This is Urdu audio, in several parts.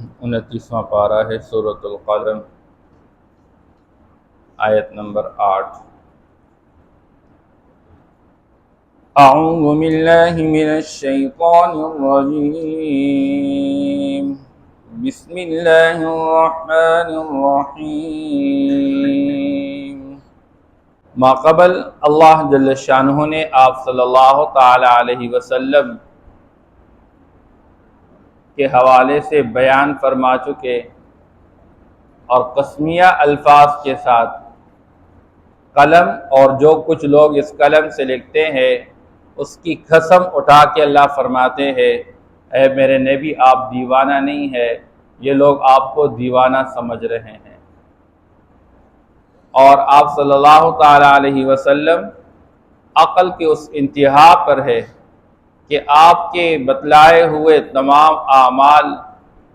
29واں پارہ ہے سورۃ القلم، آیت نمبر 8۔ اعوذ باللہ من الشیطان الرجیم، بسم اللہ الرحمن الرحیم۔ ماقبل اللہ جل شانہ نے آپ صلی اللہ تعالی علیہ وسلم کے حوالے سے بیان فرما چکے اور قسمیہ الفاظ کے ساتھ قلم اور جو کچھ لوگ اس قلم سے لکھتے ہیں اس کی قسم اٹھا کے اللہ فرماتے ہیں، اے میرے نبی آپ دیوانہ نہیں ہے، یہ لوگ آپ کو دیوانہ سمجھ رہے ہیں۔ اور آپ صلی اللہ تعالی علیہ وسلم عقل کے اس انتہا پر ہے کہ آپ کے بتلائے ہوئے تمام اعمال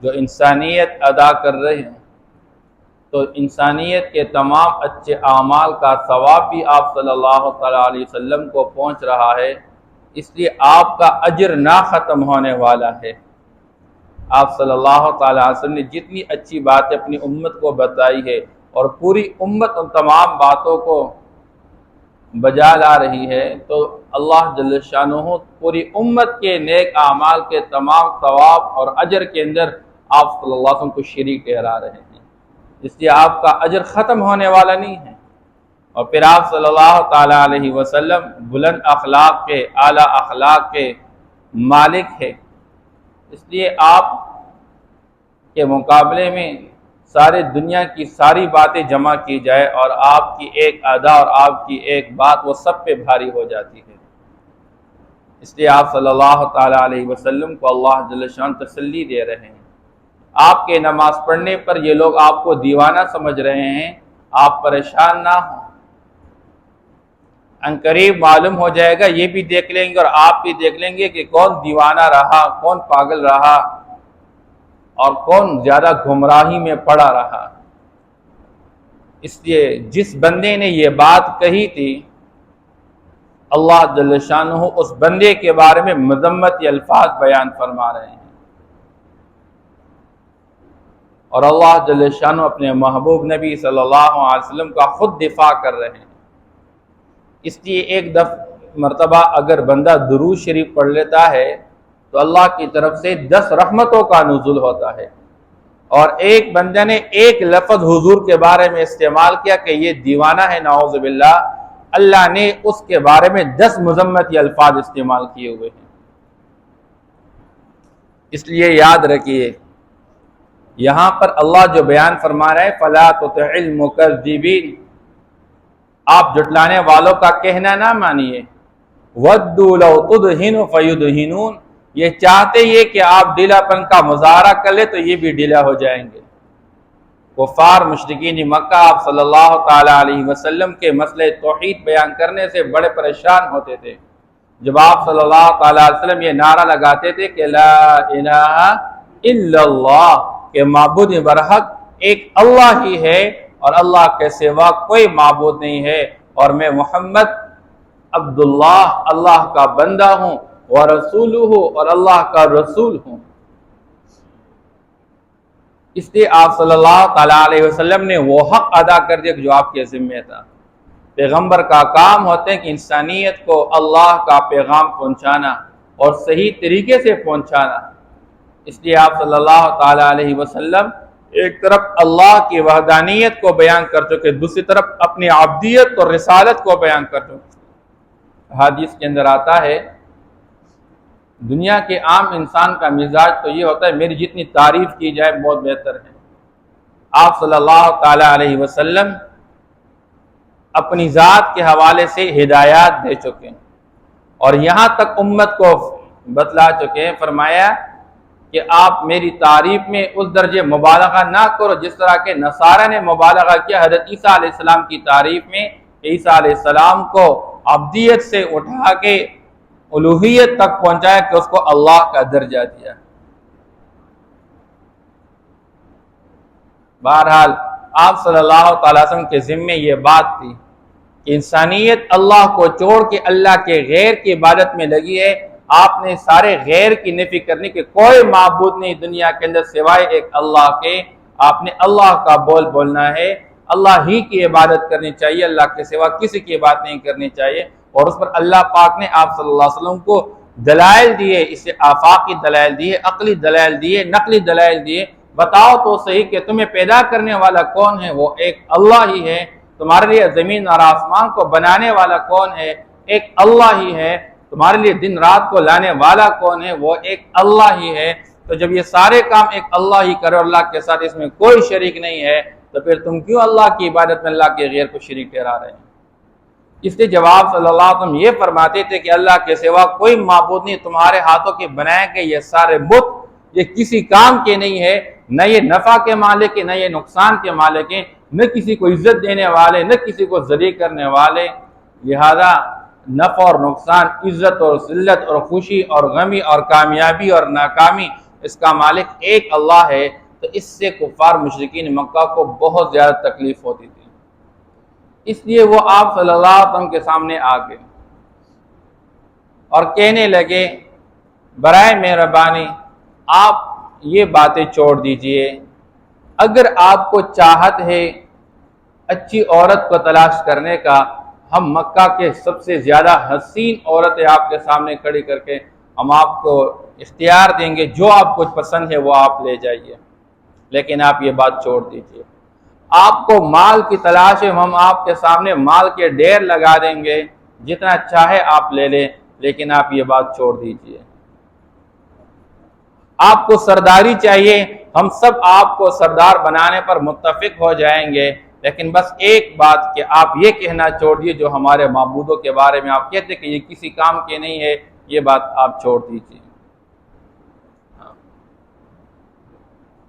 جو انسانیت ادا کر رہے ہیں تو انسانیت کے تمام اچھے اعمال کا ثواب بھی آپ صلی اللہ تعالی علیہ وسلم کو پہنچ رہا ہے، اس لیے آپ کا اجر نہ ختم ہونے والا ہے۔ آپ صلی اللہ تعالی علیہ وسلم نے جتنی اچھی باتیں اپنی امت کو بتائی ہے اور پوری امت ان تمام باتوں کو بجا لا رہی ہے، تو اللہ جل شانہ پوری امت کے نیک اعمال کے تمام ثواب اور اجر کے اندر آپ صلی اللہ علیہ وسلم کو شریک ٹھہرا رہے ہیں، اس لیے آپ کا اجر ختم ہونے والا نہیں ہے۔ اور پھر آپ صلی اللہ تعالی علیہ وسلم بلند اخلاق کے، اعلیٰ اخلاق کے مالک ہے، اس لیے آپ کے مقابلے میں سارے دنیا کی ساری باتیں جمع کی جائے اور آپ کی ایک ادا اور آپ کی ایک بات وہ سب پہ بھاری ہو جاتی ہے، اس لیے آپ صلی اللہ تعالی علیہ وسلم کو اللہ جل شانہ تسلی دے رہے ہیں۔ آپ کے نماز پڑھنے پر یہ لوگ آپ کو دیوانہ سمجھ رہے ہیں، آپ پریشان نہ ہوں، عنقریب معلوم ہو جائے گا، یہ بھی دیکھ لیں گے اور آپ بھی دیکھ لیں گے کہ کون دیوانہ رہا، کون پاگل رہا اور کون زیادہ گمراہی میں پڑا رہا۔ اس لیے جس بندے نے یہ بات کہی تھی اللہ جل شانہ اس بندے کے بارے میں مذمتی الفاظ بیان فرما رہے ہیں، اور اللہ جل شانہ اپنے محبوب نبی صلی اللہ علیہ وسلم کا خود دفاع کر رہے ہیں۔ اس لیے ایک مرتبہ اگر بندہ درود شریف پڑھ لیتا ہے تو اللہ کی طرف سے 10 رحمتوں کا نزول ہوتا ہے، اور ایک بندہ نے ایک لفظ حضور کے بارے میں استعمال کیا کہ یہ دیوانہ ہے، نعوذ باللہ، اللہ نے اس کے بارے میں 10 مذمتی الفاظ استعمال کیے ہوئے ہیں۔ اس لیے یاد رکھیے یہاں پر اللہ جو بیان فرما رہا ہے فَلَا تُطِعِ الْمُكَذِّبِينَ، آپ جھٹلانے والوں کا کہنا نہ مانیے، وَدُّوا لَوْ تُدْهِنُ فَيُدْهِنُونَ، یہ چاہتے یہ کہ آپ ڈھیلا پن کا مظاہرہ کر لے تو یہ بھی ڈھیلا ہو جائیں گے۔ کفار مشرکین مکہ آپ صلی اللہ تعالی علیہ وسلم کے مسئلہ توحید بیان کرنے سے بڑے پریشان ہوتے تھے، جب آپ صلی اللہ تعالی علیہ وسلم یہ نعرہ لگاتے تھے کہ لا الہ الا اللہ، کہ معبود برحق ایک اللہ ہی ہے اور اللہ کے سوا کوئی معبود نہیں ہے، اور میں محمد عبداللہ اللہ کا بندہ ہوں ورسولہ، اور اللہ کا رسول ہوں۔ اس لیے آپ صلی اللہ تعالیٰ علیہ وسلم نے وہ حق ادا کر دیا جو آپ کے ذمہ تھا۔ پیغمبر کا کام ہوتا ہے کہ انسانیت کو اللہ کا پیغام پہنچانا اور صحیح طریقے سے پہنچانا، اس لیے آپ صلی اللہ تعالیٰ علیہ وسلم ایک طرف اللہ کی وحدانیت کو بیان کر چکے، دوسری طرف اپنی عبدیت اور رسالت کو بیان کر چکے۔ حدیث کے اندر آتا ہے دنیا کے عام انسان کا مزاج تو یہ ہوتا ہے میری جتنی تعریف کی جائے بہت بہتر ہے۔ آپ صلی اللہ تعالیٰ علیہ وسلم اپنی ذات کے حوالے سے ہدایات دے چکے ہیں اور یہاں تک امت کو بتلا چکے ہیں، فرمایا کہ آپ میری تعریف میں اس درجے مبالغہ نہ کرو جس طرح کے نصارہ نے مبالغہ کیا حضرت عیسیٰ علیہ السلام کی تعریف میں، کہ عیسیٰ علیہ السلام کو عبدیت سے اٹھا کے الوہیت تک پہنچایا کہ اس کو اللہ کا درجہ دیا۔ بہرحال آپ صلی اللہ تعالی وسلم کے ذمے یہ بات تھی کہ انسانیت اللہ کو چھوڑ کے اللہ کے غیر کی عبادت میں لگی ہے، آپ نے سارے غیر کی نفی کرنی کہ کوئی معبود نہیں دنیا کے اندر سوائے ایک اللہ کے، آپ نے اللہ کا بول بولنا ہے، اللہ ہی کی عبادت کرنی چاہیے، اللہ کے سوا کسی کی عبادت نہیں کرنی چاہیے، اور اس پر اللہ پاک نے آپ صلی اللہ علیہ وسلم کو دلائل دیے، اسے آفاقی دلائل دیے، عقلی دلائل دیے، نقلی دلائل دیے، بتاؤ تو صحیح کہ تمہیں پیدا کرنے والا کون ہے؟ وہ ایک اللہ ہی ہے۔ تمہارے لیے زمین اور آسمان کو بنانے والا کون ہے؟ ایک اللہ ہی ہے۔ تمہارے لیے دن رات کو لانے والا کون ہے؟ وہ ایک اللہ ہی ہے۔ تو جب یہ سارے کام ایک اللہ ہی کرے اور اللہ کے ساتھ اس میں کوئی شریک نہیں ہے، تو پھر تم کیوں اللہ کی عبادت میں اللہ کے غیر کو شریک ٹھہرا رہے ہیں؟ اس لیے جواب صلی اللہ علیہ وسلم یہ فرماتے تھے کہ اللہ کے سوا کوئی معبود نہیں، تمہارے ہاتھوں کے بنائے گئے یہ سارے بت یہ کسی کام کے نہیں ہے، نہ یہ نفع کے مالک ہیں، نہ یہ نقصان کے مالک ہیں، نہ کسی کو عزت دینے والے، نہ کسی کو ذلیل کرنے والے۔ لہذا نفع اور نقصان، عزت اور ذلت اور خوشی اور غمی اور کامیابی اور ناکامی، اس کا مالک ایک اللہ ہے۔ تو اس سے کفار مشرکین مکہ کو بہت زیادہ تکلیف ہوتی تھی، اس لیے وہ آپ صلی اللہ علیہ وسلم کے سامنے آ گئے اور کہنے لگے برائے مہربانی آپ یہ باتیں چھوڑ دیجئے، اگر آپ کو چاہت ہے اچھی عورت کو تلاش کرنے کا، ہم مکہ کے سب سے زیادہ حسین عورتیں آپ کے سامنے کھڑی کر کے ہم آپ کو اختیار دیں گے، جو آپ کو پسند ہے وہ آپ لے جائیے، لیکن آپ یہ بات چھوڑ دیجئے۔ آپ کو مال کی تلاش ہے، ہم آپ کے سامنے مال کے ڈھیر لگا دیں گے، جتنا چاہے آپ لے لیں، لیکن آپ یہ بات چھوڑ دیجئے۔ آپ کو سرداری چاہیے، ہم سب آپ کو سردار بنانے پر متفق ہو جائیں گے، لیکن بس ایک بات کہ آپ یہ کہنا چھوڑ دیجئے جو ہمارے معبودوں کے بارے میں آپ کہتے کہ یہ کسی کام کے نہیں ہے، یہ بات آپ چھوڑ دیجئے۔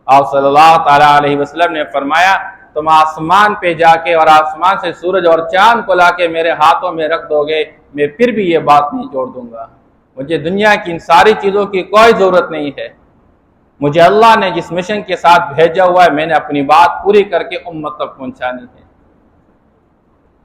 آپ صلی اللہ تعالیٰ علیہ وسلم نے فرمایا تم آسمان پہ جا کے اور آسمان سے سورج اور چاند کو لا کے میرے ہاتھوں میں رکھ دو گے، میں پھر بھی یہ بات نہیں چھوڑ دوں گا۔ مجھے دنیا کی ان ساری چیزوں کی کوئی ضرورت نہیں ہے، مجھے اللہ نے جس مشن کے ساتھ بھیجا ہوا ہے میں نے اپنی بات پوری کر کے امت تک پہنچانی ہے۔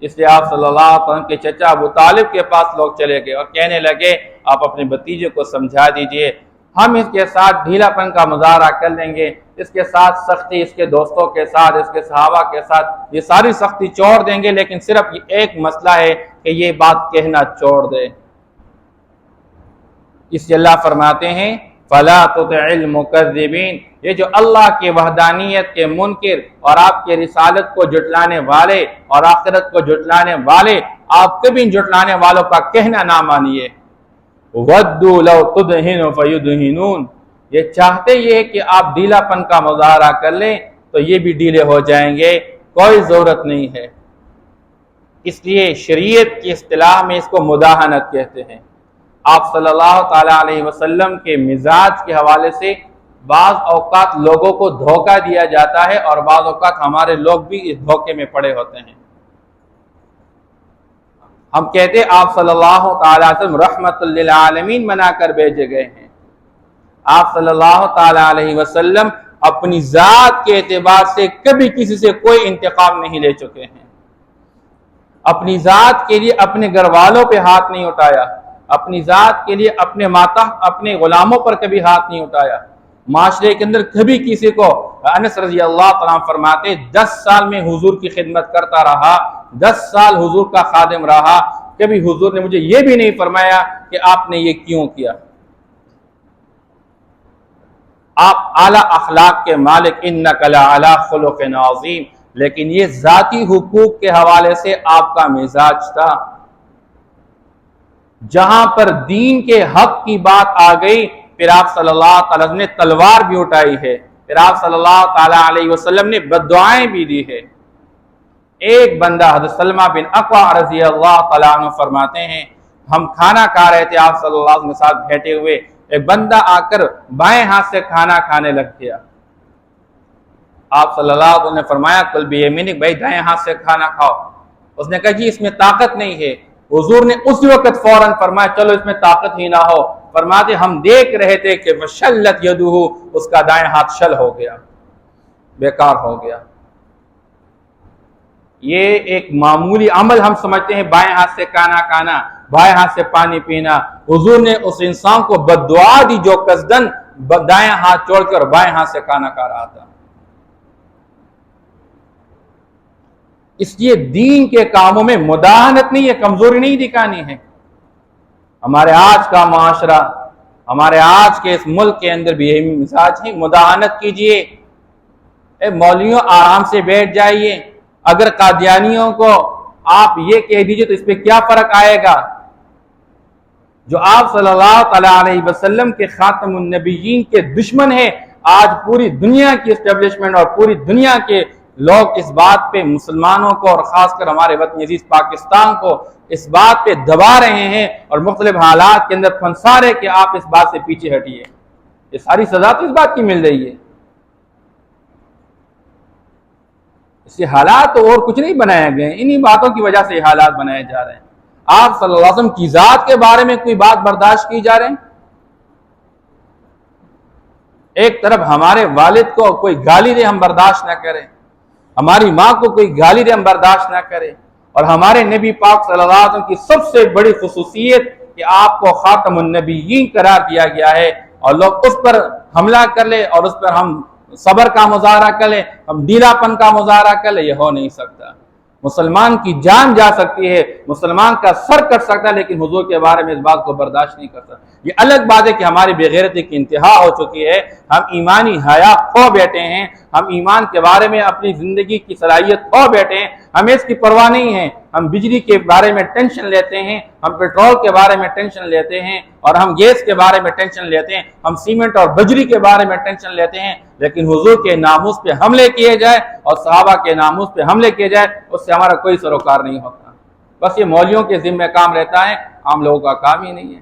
اس لیے آپ صلی اللہ علیہ وسلم کے چچا ابو طالب کے پاس لوگ چلے گئے اور کہنے لگے آپ اپنے بھتیجے کو سمجھا دیجئے، ہم اس کے ساتھ ڈھیلا پن کا مظاہرہ کر لیں گے، اس کے ساتھ سختی، اس کے دوستوں کے ساتھ، اس کے صحابہ کے ساتھ یہ ساری سختی چھوڑ دیں گے، لیکن صرف ایک مسئلہ ہے کہ یہ بات کہنا چھوڑ دے۔ اس لیے اللہ فرماتے ہیں فَلَا تُطِعِ الْمُكَذِّبِينَ، یہ جو اللہ کے وحدانیت کے منکر اور آپ کے رسالت کو جھٹلانے والے اور آخرت کو جھٹلانے والے، آپ کبھی جھٹلانے والوں کا کہنا نہ مانیے۔ وَدُّوا لَوْ تُدْهِنُ فَيُدْهِنُونَ، یہ چاہتے یہ کہ آپ ڈھیلا پن کا مظاہرہ کر لیں تو یہ بھی ڈھیلے ہو جائیں گے، کوئی ضرورت نہیں ہے۔ اس لیے شریعت کی اصطلاح میں اس کو مداہنت کہتے ہیں۔ آپ صلی اللہ تعالیٰ علیہ وسلم کے مزاج کے حوالے سے بعض اوقات لوگوں کو دھوکہ دیا جاتا ہے اور بعض اوقات ہمارے لوگ بھی اس دھوکے میں پڑے ہوتے ہیں۔ ہم کہتے ہیں آپ صلی اللہ تعالیٰ علیہ وسلم رحمت للعالمین بنا کر بھیجے گئے ہیں۔ آپ صلی اللہ تعالیٰ علیہ وسلم اپنی ذات کے اعتبار سے کبھی کسی سے کوئی انتقام نہیں لے چکے ہیں، اپنی ذات کے لیے اپنے گھر والوں پہ ہاتھ نہیں اٹھایا، اپنی ذات کے لیے اپنے اپنے غلاموں پر کبھی ہاتھ نہیں اٹھایا، معاشرے کے اندر کبھی کسی کو، انس رضی اللہ تعالیٰ فرماتے 10 سال میں حضور کی خدمت کرتا رہا، 10 سال حضور کا خادم رہا، کبھی حضور نے مجھے یہ بھی نہیں فرمایا کہ آپ نے یہ کیوں کیا۔ آپ اعلیٰ اخلاق کے مالک انک لعلی خلق عظیم، لیکن یہ ذاتی حقوق کے حوالے سے آپ کا مزاج تھا۔ جہاں پر دین کے حق کی بات آ گئی پھر آپ صلی اللہ تعالیٰ نے تلوار بھی اٹھائی ہے، پھر آپ صلی اللہ تعالیٰ علیہ وسلم نے بددعائیں بھی دی ہے۔ ایک بندہ حضرت سلمہ بن اقوع رضی اللہ تعالیٰ عنہ فرماتے ہیں ہم کھانا کھا رہے تھے آپ صلی اللہ علیہ وسلم کے ساتھ بیٹھے ہوئے، ایک بندہ آ کر بائیں ہاتھ سے کھانا کھانے لگ گیا۔ آپ صلی اللہ علیہ وسلم نے فرمایا کل بیمینک، بھائی دائیں ہاتھ سے کھانا کھاؤ۔ اس نے کہا جی اس میں طاقت نہیں ہے۔ حضور نے اس وقت فوراً فرمایا چلو اس میں طاقت ہی نہ ہو، فرماتے ہم دیکھ رہے تھے کہ وشلت یدہ، اس کا دائیں ہاتھ شل ہو گیا، بیکار ہو گیا۔ یہ ایک معمولی عمل ہم سمجھتے ہیں بائیں ہاتھ سے کھانا کھانا، بائیں ہاتھ سے پانی پینا۔ حضور نے اس انسان کو بد دعا دی جو قصدن دائیں ہاتھ چھوڑ کر بائیں ہاتھ سے کھانا کھا رہا تھا۔ اس لیے دین کے کاموں میں مداہنت نہیں ہے، کمزوری نہیں دکھانی ہے۔ ہمارے آج کا معاشرہ، ہمارے آج کے اس ملک کے اندر بھی یہی مزاج ہے، مداہنت کیجئے۔ مولویوں آرام سے بیٹھ جائیے، اگر قادیانیوں کو آپ یہ کہہ دیجئے تو اس پہ کیا فرق آئے گا؟ جو آپ صلی اللہ علیہ وسلم کے خاتم النبیین کے دشمن ہیں، آج پوری دنیا کی اسٹیبلشمنٹ اور پوری دنیا کے لوگ اس بات پہ مسلمانوں کو اور خاص کر ہمارے وطن عزیز پاکستان کو اس بات پہ دبا رہے ہیں اور مختلف حالات کے اندر پھنسا رہے کہ آپ اس بات سے پیچھے ہٹیے۔ یہ ساری سزا تو اس بات کی مل رہی ہے۔ اس سے حالات تو اور کچھ نہیں بنائے گئے، انہی باتوں کی وجہ سے یہ حالات بنائے جا رہے ہیں۔ آپ صلی اللہ علیہ وسلم کی ذات کے بارے میں کوئی بات برداشت کی جا رہے ہیں۔ ایک طرف ہمارے والد کو کوئی گالی دے ہم برداشت نہ کریں، ہماری ماں کو کوئی گالی دے ہم برداشت نہ کریں، اور ہمارے نبی پاک صلی اللہ علیہ وسلم کی سب سے بڑی خصوصیت کہ آپ کو خاتم النبیین قرار دیا گیا ہے، اور لوگ اس پر حملہ کر لے اور اس پر ہم صبر کا مظاہرہ کر لیں، ہم ڈھیلا پن کا مظاہرہ کر لیں، یہ ہو نہیں سکتا۔ مسلمان کی جان جا سکتی ہے، مسلمان کا سر کٹ سکتا ہے، لیکن حضور کے بارے میں اس بات کو برداشت نہیں کرتا۔ یہ الگ بات ہے کہ ہماری بے غیرتی کی انتہا ہو چکی ہے، ہم ایمانی حیا کھو بیٹھے ہیں، ہم ایمان کے بارے میں اپنی زندگی کی صلاحیت کھو بیٹھے ہیں، ہمیں اس کی پرواہ نہیں ہے۔ ہم بجلی کے بارے میں ٹینشن لیتے ہیں، ہم پیٹرول کے بارے میں ٹینشن لیتے ہیں، اور ہم گیس کے بارے میں ٹینشن لیتے ہیں، ہم سیمنٹ اور بجری کے بارے میں ٹینشن لیتے ہیں، لیکن حضور کے ناموس پہ حملے کیے جائے اور صحابہ کے ناموس پہ حملے کیے جائے، اس سے ہمارا کوئی سروکار نہیں ہوتا۔ بس یہ مولویوں کے ذمہ کام رہتا ہے، عام لوگوں کا کام ہی نہیں ہے۔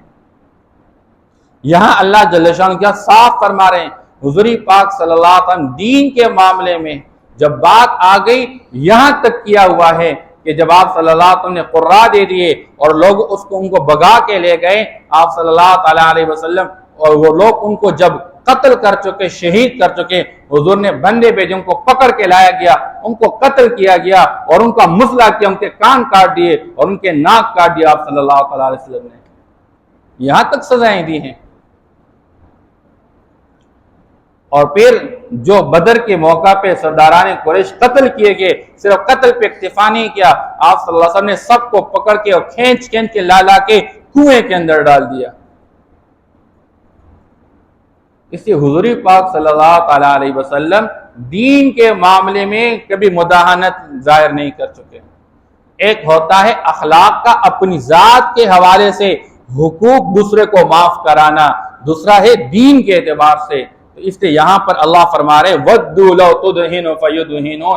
یہاں اللہ جل شانہ کیا صاف فرما رہے ہیں، حضور پاک صلی اللہ علیہ وسلم دین کے معاملے میں جب بات آ گئی یہاں تک کیا ہوا ہے کہ جب آپ صلی اللہ علیہ وسلم نے قرآن دے دیے اور لوگ ان کو بگا کے لے گئے، آپ صلی اللہ علیہ وسلم اور وہ لوگ ان کو جب قتل کر چکے، شہید کر چکے، حضور نے بندے بھیجے، ان کو پکڑ کے لایا گیا، ان کو قتل کیا گیا اور ان کا مسئلہ کیا، ان کے کان کاٹ دیے اور ان کے ناک کاٹ دیا آپ صلی اللہ علیہ وسلم نے۔ یہاں تک سزائیں دی ہیں۔ اور پھر جو بدر کے موقع پہ سرداران قریش قتل کیے گئے، صرف قتل پہ اکتفا نہیں کیا، آپ صلی اللہ علیہ وسلم نے سب کو پکڑ کے اور کھینچ کے لا کے کنویں کے اندر ڈال دیا۔ اس لیے حضور پاک صلی اللہ علیہ وسلم دین کے معاملے میں کبھی مداہنت ظاہر نہیں کر چکے۔ ایک ہوتا ہے اخلاق کا اپنی ذات کے حوالے سے حقوق دوسرے کو معاف کرانا، دوسرا ہے دین کے اعتبار سے۔ تو اس لیے یہاں پر اللہ فرما رہے وَدُّوا لَوْ تُدْهِنُوا فَيُدْهِنُونَ،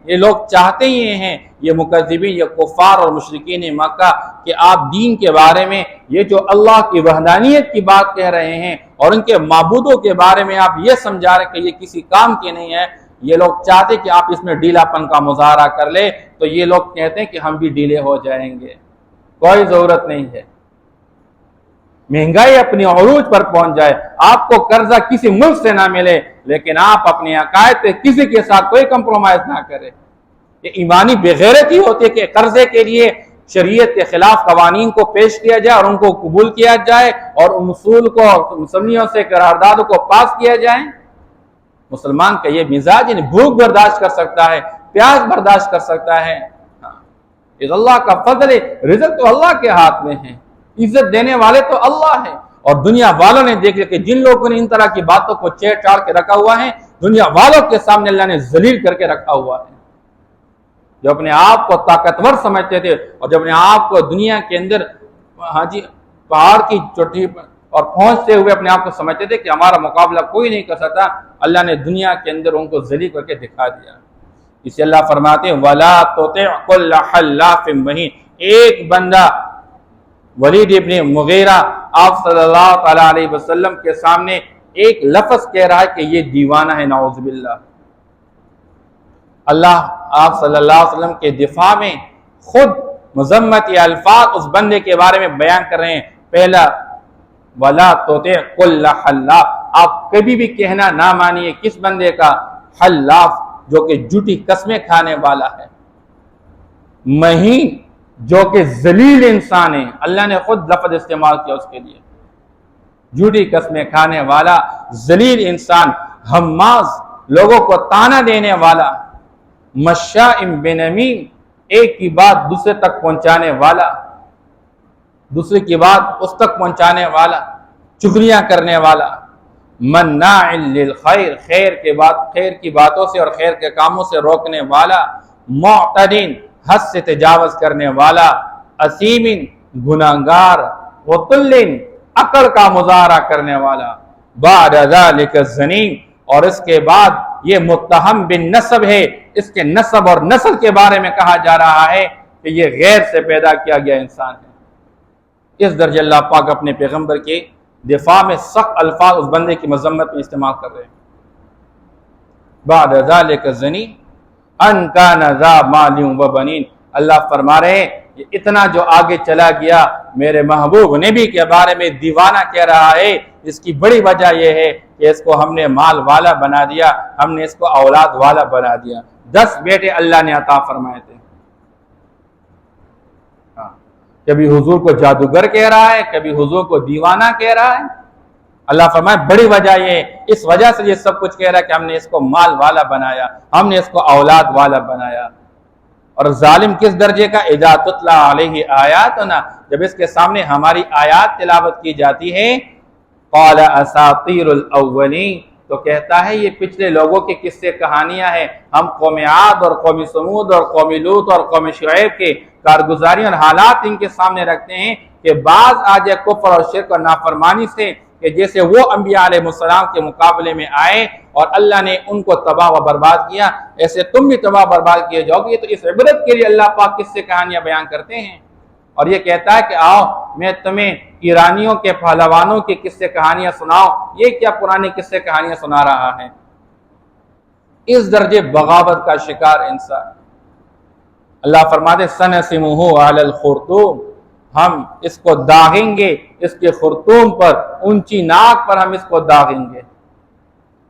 یہ لوگ چاہتے ہی ہیں، یہ مکذبین، یہ کفار اور مشرکین مکہ، کہ آپ دین کے بارے میں یہ جو اللہ کی وحدانیت کی بات کہہ رہے ہیں اور ان کے معبودوں کے بارے میں آپ یہ سمجھا رہے ہیں کہ یہ کسی کام کے نہیں ہے، یہ لوگ چاہتے کہ آپ اس میں ڈھیلا پن کا مظاہرہ کر لیں، تو یہ لوگ کہتے ہیں کہ ہم بھی ڈھیلے ہو جائیں گے۔ کوئی ضرورت نہیں ہے، مہنگائی اپنی عروج پر پہنچ جائے، آپ کو قرضہ کسی ملک سے نہ ملے، لیکن آپ اپنے عقائد پہ کسی کے ساتھ کوئی کمپرومائز نہ کریں۔ یہ ایمانی بغیرتی ہوتی ہے کہ قرضے کے لیے شریعت کے خلاف قوانین کو پیش کیا جائے اور ان کو قبول کیا جائے اور ان اصول کو مسلمانوں سے قراردادوں کو پاس کیا جائے۔ مسلمان کا یہ مزاج یعنی بھوک برداشت کر سکتا ہے، پیاس برداشت کر سکتا ہے، یہ اللہ کا فضل ہے، رزق تو اللہ کے ہاتھ میں ہے، عزت دینے والے تو اللہ ہیں۔ اور دنیا والوں نے دیکھ لیا کہ جن لوگوں نے ان طرح کی باتوں کو چیڑ چاڑ کے رکھا ہوا ہے، دنیا والوں کے سامنے اللہ نے ذلیل کر کے رکھا ہوا ہے۔ جو اپنے آپ کو طاقتور سمجھتے تھے اور جو اپنے آپ کو دنیا کے اندر پہاڑ کی چوٹی پر اور پہنچتے ہوئے اپنے آپ کو سمجھتے تھے کہ ہمارا مقابلہ کوئی نہیں کر سکتا، اللہ نے دنیا کے اندر ان کو ذلیل کر کے دکھا دیا۔ اسے اللہ فرماتے ہیں وَلَا تُطِعْ كُلَّ حَلَّافٍ مَّهِينٍ، ایک بندہ ولید ابن مغیرہ آپ صلی اللہ علیہ وسلم کے سامنے ایک لفظ کہہ رہا ہے کہ یہ دیوانہ ہے، نعوذ باللہ۔ اللہ آپ صلی اللہ علیہ وسلم کے دفاع میں خود مذمتی الفاظ اس بندے کے بارے میں بیان کر رہے ہیں۔ پہلا وَلَا تُطِعْ كُلَّ حَلَّافٍ، آپ کبھی بھی کہنا نہ مانیے کس بندے کا؟ حلاف، جو کہ جھوٹی قسمیں کھانے والا ہے، مہین، جو کہ ذلیل انسان ہے، اللہ نے خود لفظ استعمال کیا اس کے لیے، جھوٹی قسمیں کھانے والا ذلیل انسان، ہماز، لوگوں کو تانا دینے والا، مشاء بنمیم، ایک کی بات دوسرے تک پہنچانے والا، دوسرے کی بات اس تک پہنچانے والا، چغلیاں کرنے والا، مناع للخیر، خیر کی باتوں سے اور خیر کے کاموں سے روکنے والا، معتدین، حد سے تجاوز کرنے والا، اثیم، گناہگار، عتل، عقل کا مظاہرہ کرنے والا، بعد ذلک الزنیم، اور اس کے بعد یہ متہم بالنسب ہے، اس کے نسب اور نسل کے بارے میں کہا جا رہا ہے کہ یہ غیر سے پیدا کیا گیا انسان ہے۔ اس درجے اللہ پاک اپنے پیغمبر کے دفاع میں سخت الفاظ اس بندے کی مذمت میں استعمال کر رہے ہیں۔ بعد ذلک الزنیم ان کان ذا مال و بنین، اللہ فرما رہے ہیں کہ اتنا جو آگے چلا گیا میرے محبوب نبی کے بارے میں دیوانہ کہہ رہا ہے، اس کی بڑی وجہ یہ ہے کہ اس کو ہم نے مال والا بنا دیا، ہم نے اس کو اولاد والا بنا دیا۔ 10 بیٹے اللہ نے عطا فرمائے تھے۔ کبھی حضور کو جادوگر کہہ رہا ہے، کبھی حضور کو دیوانہ کہہ رہا ہے۔ اللہ فرمائے بڑی وجہ یہ، اس وجہ سے یہ سب کچھ کہہ رہا ہے کہ ہم نے اس کو مال والا بنایا، ہم نے اس کو اولاد والا بنایا۔ اور ظالم کس درجے کا؟ اذا تتلی علیہ آیاتنا، جب اس کے سامنے ہماری آیات تلاوت کی جاتی ہے، قال اساطیر الاولین، تو کہتا ہے یہ پچھلے لوگوں کے قصے کہانیاں ہیں، ہم قوم عاد اور قوم سمود اور قوم لوط اور قوم شعیب کے کارگزاری اور حالات ان کے سامنے رکھتے ہیں کہ بعض آج کفر اور شرک اور نافرمانی سے، کہ جیسے وہ انبیاء علیہ السلام کے مقابلے میں آئے اور اللہ نے ان کو تباہ و برباد کیا، ایسے تم بھی تباہ و برباد کیے جاؤ گے۔ تو اس عبرت کے لیے اللہ پاک کس سے کہانیاں بیان کرتے ہیں، اور یہ کہتا ہے کہ آؤ میں تمہیں ایرانیوں کے پہلوانوں کی قصے کہانیاں سناؤ، یہ کیا پرانی قصے کہانیاں سنا رہا ہے؟ اس درجے بغاوت کا شکار انسان۔ اللہ فرماتے سنسمہ علی الخرطوم، ہم اس کو داغیں گے اس کے خرطوم پر، اونچی ناک پر ہم اس کو داغیں گے۔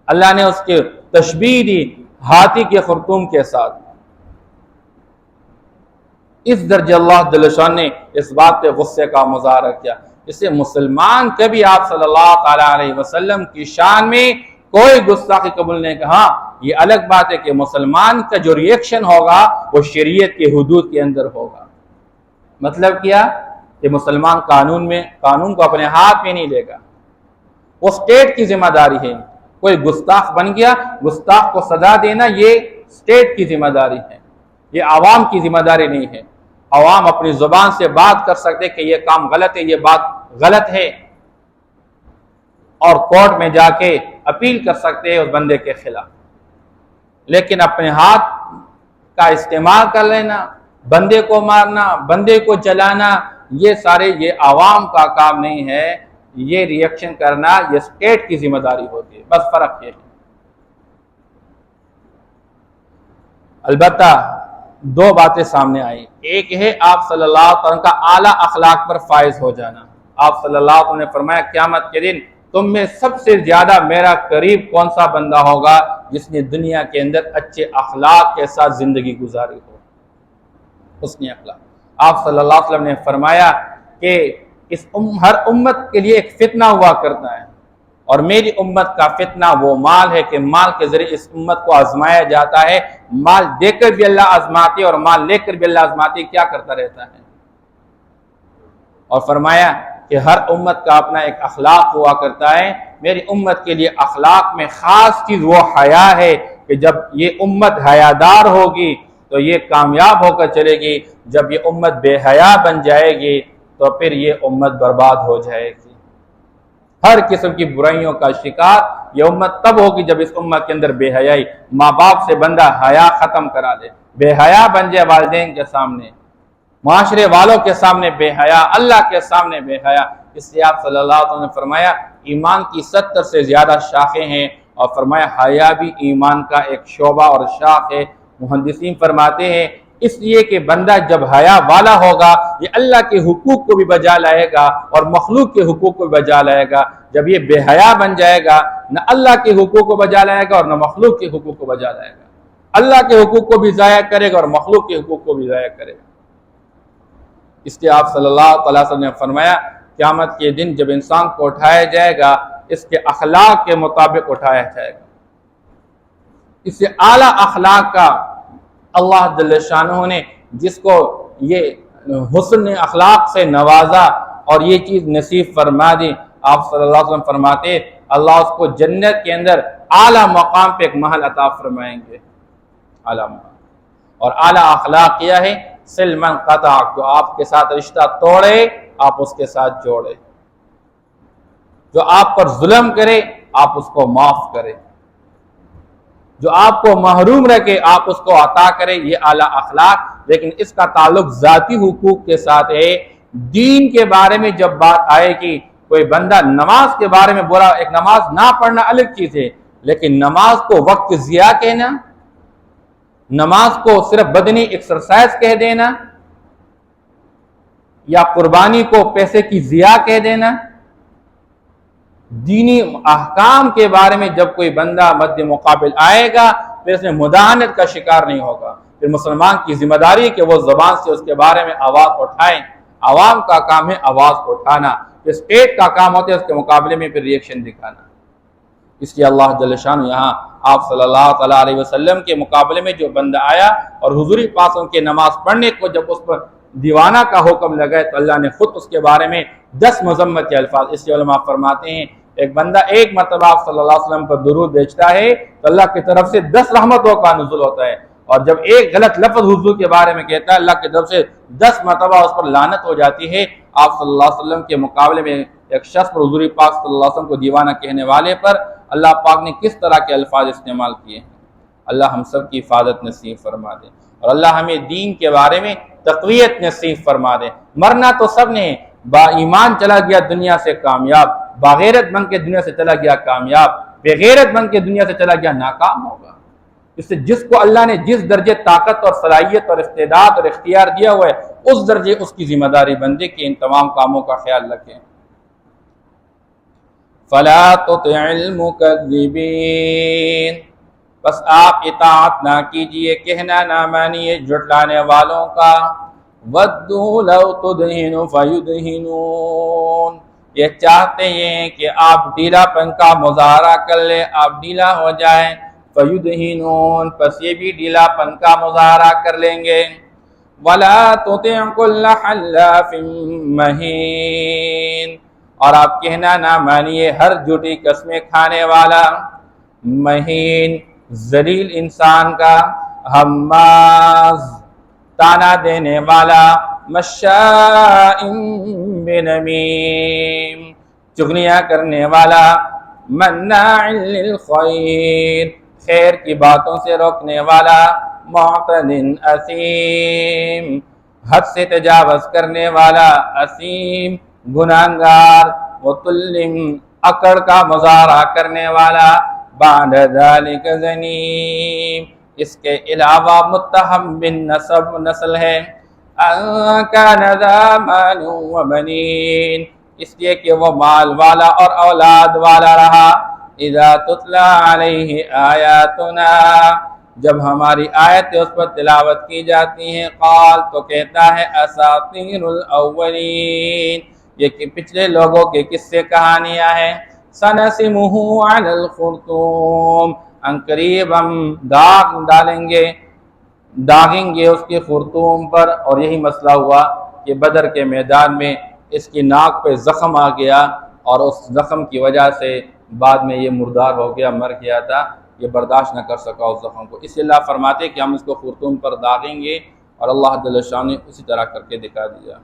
اللہ نے اس کے تشبیہ دی ہاتھی کے خرطوم کے ساتھ۔ اس درجے اللہ جل شان نے اس بات پہ غصے کا مظاہرہ کیا، اسے مسلمان کبھی آپ صلی اللہ تعالی علیہ وسلم کی شان میں کوئی گستاخی قبول نہیں کہا۔ یہ الگ بات ہے کہ مسلمان کا جو ریئیکشن ہوگا وہ شریعت کے حدود کے اندر ہوگا۔ مطلب کیا کہ مسلمان قانون کو اپنے ہاتھ میں نہیں لے گا، وہ اسٹیٹ کی ذمہ داری ہے۔ کوئی گستاخ بن گیا، گستاخ کو سزا دینا یہ اسٹیٹ کی ذمہ داری ہے، یہ عوام کی ذمہ داری نہیں ہے۔ عوام اپنی زبان سے بات کر سکتے کہ یہ کام غلط ہے، یہ بات غلط ہے، اور کورٹ میں جا کے اپیل کر سکتے ہیں اس بندے کے خلاف، لیکن اپنے ہاتھ کا استعمال کر لینا، بندے کو مارنا، بندے کو جلانا، یہ عوام کا کام نہیں ہے، یہ ریئیکشن کرنا یہ اسٹیٹ کی ذمہ داری ہوتی ہے، بس فرق یہ ہے۔ البتہ 2 باتیں سامنے آئی، ایک ہے آپ صلی اللہ علیہ وسلم کا اعلیٰ اخلاق پر فائز ہو جانا۔ آپ صلی اللہ علیہ وسلم نے فرمایا قیامت کے دن تم میں سب سے زیادہ میرا قریب کون سا بندہ ہوگا جس نے دنیا کے اندر اچھے اخلاق کے ساتھ زندگی گزاری ہو، حسن اخلاق۔ آپ صلی اللہ علیہ وسلم نے فرمایا کہ ہر امت کے لیے ایک فتنہ ہوا کرتا ہے، اور میری امت کا فتنہ وہ مال ہے کہ مال کے ذریعے اس امت کو آزمایا جاتا ہے۔ مال دے کر بھی اللہ آزماتی اور مال لے کر بھی اللہ آزماتی کیا کرتا رہتا ہے۔ اور فرمایا کہ ہر امت کا اپنا ایک اخلاق ہوا کرتا ہے، میری امت کے لیے اخلاق میں خاص چیز وہ حیا ہے کہ جب یہ امت حیادار ہوگی تو یہ کامیاب ہو کر چلے گی، جب یہ امت بے حیا بن جائے گی تو پھر یہ امت برباد ہو جائے گی۔ ہر قسم کی برائیوں کا شکار یہ امت تب ہوگی جب اس امت کے اندر بے حیائی، ماں باپ سے بندہ حیا ختم کرا دے، بے حیا بن جائے، والدین کے سامنے، معاشرے والوں کے سامنے بے حیا، اللہ کے سامنے بے حیا۔ اس لیے آپ صلی اللہ علیہ وسلم نے فرمایا ایمان کی 70 سے زیادہ شاخیں ہیں، اور فرمایا حیا بھی ایمان کا ایک شعبہ اور شاخ ہے۔ محدثین فرماتے ہیں اس لیے کہ بندہ جب حیا والا ہوگا یہ اللہ کے حقوق کو بھی بجا لائے گا اور مخلوق کے حقوق کو بھی بجا لائے گا۔ جب یہ بے حیا بن جائے گا نہ اللہ کے حقوق کو بجا لائے گا اور نہ مخلوق کے حقوق کو بجا لائے گا، اللہ کے حقوق کو بھی ضائع کرے گا اور مخلوق کے حقوق کو بھی ضائع کرے گا۔ اس لیے آپ صلی اللہ علیہ وسلم نے فرمایا قیامت کے دن جب انسان کو اٹھایا جائے گا اس کے اخلاق کے مطابق اٹھایا جائے گا۔ اس سے اعلیٰ اخلاق کا اللہ جل شانہ نے جس کو یہ حسن اخلاق سے نوازا اور یہ چیز نصیب فرما دی، آپ صلی اللہ علیہ وسلم فرماتے اللہ اس کو جنت کے اندر اعلیٰ مقام پہ ایک محل عطا فرمائیں گے، اعلیٰ مقام۔ اور اعلیٰ اخلاق کیا ہے؟ صل من قطع، جو آپ کے ساتھ رشتہ توڑے آپ اس کے ساتھ جوڑے، جو آپ پر ظلم کرے آپ اس کو معاف کرے، جو آپ کو محروم رکھے آپ اس کو عطا کرے، یہ اعلیٰ اخلاق۔ لیکن اس کا تعلق ذاتی حقوق کے ساتھ ہے۔ دین کے بارے میں جب بات آئے کہ کوئی بندہ نماز کے بارے میں بولا، ایک نماز نہ پڑھنا الگ چیز ہے، لیکن نماز کو وقت ضیاء کہنا، نماز کو صرف بدنی ایکسرسائز کہہ دینا، یا قربانی کو پیسے کی ضیاء کہہ دینا، دینی احکام کے بارے میں جب کوئی بندہ مد مقابل آئے گا پھر اس میں مداہنت کا شکار نہیں ہوگا۔ پھر مسلمان کی ذمہ داری کہ وہ زبان سے اس کے بارے میں آواز اٹھائیں۔ عوام کا کام ہے آواز اٹھانا، اسٹیٹ کا کام ہوتا ہے اس کے مقابلے میں پھر ریئیکشن دکھانا۔ اس لیے اللہ جل شانہ یہاں آپ صلی اللہ علیہ وسلم کے مقابلے میں جو بندہ آیا اور حضور پاک کے نماز پڑھنے کو جب اس پر دیوانہ کا حکم لگا تو اللہ نے خود اس کے بارے میں 10 مذمت کے الفاظ، اس لیے علماء فرماتے ہیں ایک بندہ ایک مرتبہ آپ صلی اللہ علیہ وسلم پر درود بھیجتا ہے تو اللہ کی طرف سے 10 رحمتوں کا نزول ہوتا ہے، اور جب ایک غلط لفظ حضور کے بارے میں کہتا ہے اللہ کی طرف سے 10 مرتبہ اس پر لعنت ہو جاتی ہے۔ آپ صلی اللہ علیہ وسلم کے مقابلے میں ایک شخص پر حضور پاک صلی اللہ علیہ وسلم کو دیوانہ کہنے والے پر اللہ پاک نے کس طرح کے الفاظ استعمال کیے ہیں۔ اللہ ہم سب کی حفاظت نصیب فرما دے، اور اللہ ہمیں دین کے بارے میں تقویت نصیب فرما دے۔ مرنا تو سب نے، با ایمان چلا گیا دنیا سے کامیاب، باغیرت بن کے دنیا سے چلا گیا کامیاب، بغیرت بن کے دنیا سے چلا گیا ناکام ہوگا۔ اس سے جس کو اللہ نے جس درجے طاقت اور صلاحیت اور استعداد اور اختیار دیا ہوا ہے اس درجے اس کی ذمہ داری بندے کہ ان تمام کاموں کا خیال رکھیں۔ فَلَا تُطِعِ الْمُكَذِّبِينَ، بس آپ اطاعت نہ کیجئے، کہنا نہ مانیے جھٹلانے والوں کا۔ وَدُّوا لَوْ تُدْهِنُ فَيُدْهِنُونَ، یہ چاہتے ہیں کہ آپ ڈھیلا پن کا مظاہرہ کر لیں، آپ ڈھیلا ہو جائیں۔ فَيُدْهِنُونَ، پس یہ بھی ڈھیلا پن کا مظاہرہ کر لیں گے۔ وَلَا تُطِعْ كُلَّ حَلَّافٍ مَّهِينٍ، اور آپ کہنا نہ مانیے ہر جھوٹی قسمیں کھانے والا، مہین ذلیل انسان کا، ہماز تانا دینے والا، مشاء بنمیم چغلیاں کرنے والا، مناع للخیر خیر کی باتوں سے روکنے والا، معتد اثیم حد سے تجاوز کرنے والا، اثیم گناہگار، متلم اکڑ کا مظاہرہ کرنے والا، بعد ذالک زنیم اس کے علاوہ متہم بن نسل ہے، ان کان ذا مال و بنین اس لیے کہ وہ مال والا اور اولاد والا رہا۔ اذا تتلی علیہ آیاتنا جب ہماری آیتیں اس پر تلاوت کی جاتی ہیں، قال تو کہتا ہے اساطیر الاولین یہ کہ پچھلے لوگوں کے قصے کہانیاں ہیں۔ سنسمہ علی الخرطوم عنقریب ہم داغیں گے اس کے خرطوم پر، اور یہی مسئلہ ہوا کہ بدر کے میدان میں اس کی ناک پہ زخم آ گیا اور اس زخم کی وجہ سے بعد میں یہ مردار ہو گیا، مر گیا تھا، یہ برداشت نہ کر سکا اس زخم کو، اس لیے اللہ فرماتے کہ ہم اس کو خرطوم پر داغیں گے، اور اللہ جل شانہ نے اسی طرح کر کے دکھا دیا۔